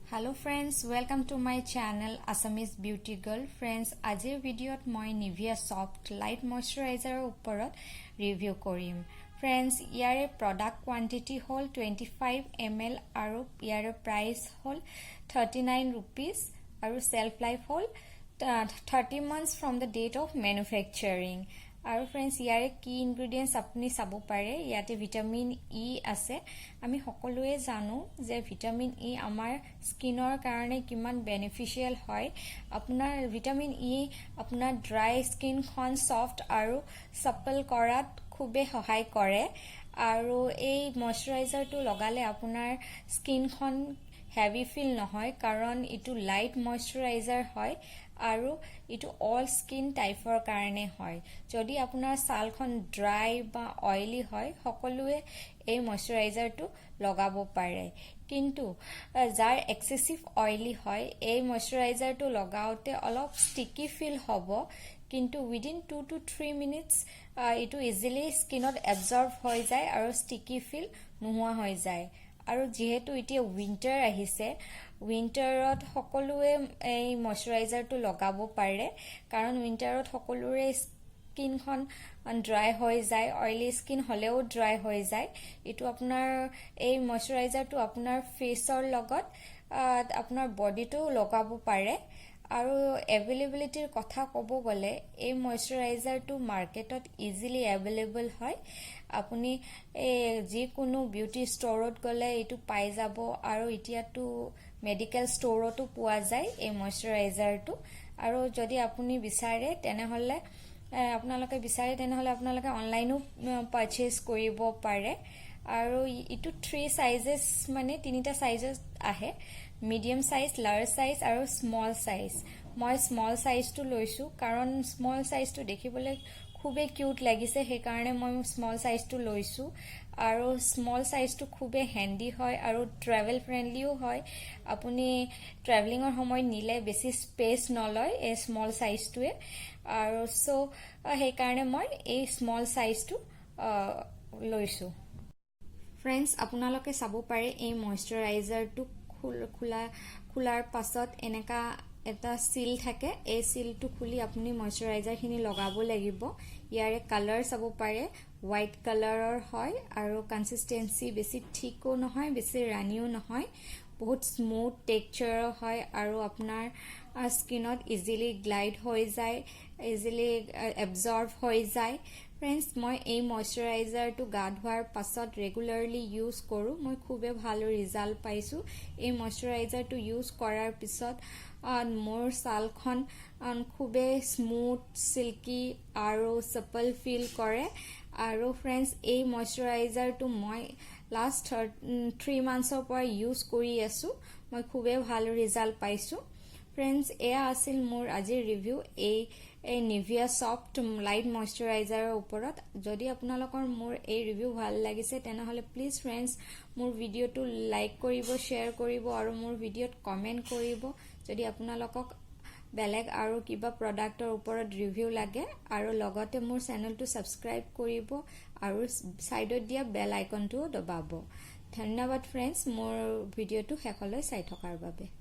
Hello friends, welcome to my channel Assamese Beauty Girl. Friends, আজিৰ ভিডিঅ'ত মই Nivea Soft Light Moisturizer ওপৰত review কৰিম. Friends, ইয়াৰে product quantity হল 25 ml আৰু ইয়াৰে price হল 39 rupees আৰু shelf life hall 30 months from the date of manufacturing. আৰু फ्रेंड्स ইয়াৰে কি ইনগ্ৰেডিয়েন্টস আপুনি চাব পাৰে ইয়াতে ভিটামিন ই আছে আমি সকলোৱে জানো যে ভিটামিন ই আমাৰ স্কিনৰ কাৰণে কিমান বেনিফিশিয়াল হয় আপোনাৰ ভিটামিন ই আপোনাৰ ড্ৰাই স্কিনখন সফট আৰু সাপল কৰাত খুবে সহায় কৰে আৰু এই ময়শ্চাৰাইজাৰটো লগালে আপোনাৰ স্কিনখন হেভি ফিল নহয় কাৰণ ইটো লাইট ময়শ্চাৰাইজাৰ হয় আৰু ইটো অল স্কিন টাইপৰ কাৰণে হয় যদি আপোনাৰ ছালখন ড্ৰাই বা অইলি হয় সকলোৱে এই ময়শ্চাৰাইজাৰটো লগাব পাৰে কিন্তু যাৰ এক্সেসিভ অইলি হয় এই ময়শ্চাৰাইজাৰটো লগাওতে অলপ স্টিকি ফিল হ'ব কিন্তু উইদিন 2 to 3 minutes ইটো ইজিলি স্কিনত এবজৰ্ব হৈ যায় আৰু স্টিকি ফিল নোহোৱা হৈ যায় আৰু যেহেতু এতিয়া উইন্টাৰ আহিছে উইন্টাৰত সকলোৱে এই ময়শ্চাৰাইজাৰটো লগাব পাৰে কাৰণ উইন্টাৰত সকলোৰে স্কিনখন ড্ৰাই হৈ যায় অইলি স্কিন হলেও ড্ৰাই হৈ যায় ইটো আপোনাৰ এই ময়শ্চাৰাইজাৰটো আপোনাৰ ফেসৰ লগত আপোনাৰ বডিটো লগাব পাৰে আৰু এভেইলেবিলিটিৰ কথা ক'ব গলে এই ময়শ্চাৰাইজাৰটো মাৰ্কেটত ইজিলি এভেইলেবল হয় আপুনি যি কোনো বিউটি ষ্টৰত গলে এটো পাই যাব আৰু এতিয়াটো মেডিকেল ষ্টৰতো পোৱা যায় এই ময়শ্চাৰাইজাৰটো আৰু যদি আপুনি বিচাৰে তেনেহলে আপোনালোকে অনলাইনো পাৰচেজ কৰিব পাৰে আৰু ইটো 3 সাইজেস মানে তিনিটা সাইজেস আহে মিডিয়াম সাইজ লাৰ্জ সাইজ আৰু স্মল সাইজ মই স্মল সাইজটো লৈছো কাৰণ স্মল সাইজটো দেখিবলৈ খুবে কিউট লাগিছে সেই কাৰণে মই স্মল সাইজটো লৈছো আৰু স্মল সাইজটো খুবে হ্যান্ডি হয় আৰু ট্ৰেভেল ফ্ৰেন্ডলিও হয় আপুনি ট্ৰেভেলিংৰ সময় নিলে বেছি স্পেস নলয় এই স্মল সাইজটোৱে আৰু সো সেই কাৰণে মই এই স্মল সাইজটো লৈছো फ्रेंड्स আপোনালোকে চাব পাৰে এই ময়শ্চাৰাইজাৰটো খোলাৰ পাছত এনেকা এটা সিল থাকে এই সিলটো খুলি আপুনি ময়শ্চাৰাইজাৰখিনি লগাব লাগিব ইয়াৰে কালাৰ চাব পাৰে হোৱাইট কালাৰৰ হয় আৰু কনসিস্টেন্সি বেছি ঠিকো নহয় বেছি ৰানিও নহয় বহুত স্মুথ টেক্সচাৰ হয় আৰু আপোনাৰ স্কিনত ইজিলি গ্লাইড হৈ যায় ইজিলি এবজৰ্ব হৈ যায় फ्रेंड्स মই এই ময়শ্চাৰাইজাৰটো গা ধোৱাৰ পাছত ৰেগুলাৰলি ইউজ কৰো মই খুবে ভাল ৰিজাল্ট পাইছো এই ময়শ্চাৰাইজাৰটো ইউজ কৰাৰ পিছত মোৰ ছালখন খুবে স্মুথ সিল্কি আৰু সাপল ফিল কৰে আৰু फ्रेंड्स এই ময়শ্চাৰাইজাৰটো মই লাষ্ট 3 মান্থছৰ পৰা ইউজ কৰি আছো মই খুবে ভাল ৰিজাল্ট পাইছো फ्रेंड्स এয়া আছিল মোৰ আজিৰ ৰিভিউ এই Nivea Soft Light Moisturizer ওপৰত যদি আপোনালোকৰ মোৰ এই ৰিভিউ ভাল লাগিছে তেনেহলে প্লিজ फ्रेंड्स মোৰ ভিডিওটো লাইক কৰিব শেয়াৰ কৰিব আৰু মোৰ ভিডিওত কমেন্ট কৰিব যদি আপোনালোকক বেলেগ আৰু কিবা প্ৰডাক্টৰ ওপৰত ৰিভিউ লাগে আৰু লগতে মোৰ চেনেলটো সাবস্ক্ৰাইব কৰিব আৰু সাইডত দিয়া বেল আইকনটো দবাব ধন্যবাদ फ्रेंड्स মোৰ ভিডিওটো শেষলৈ চাই থকাৰ বাবে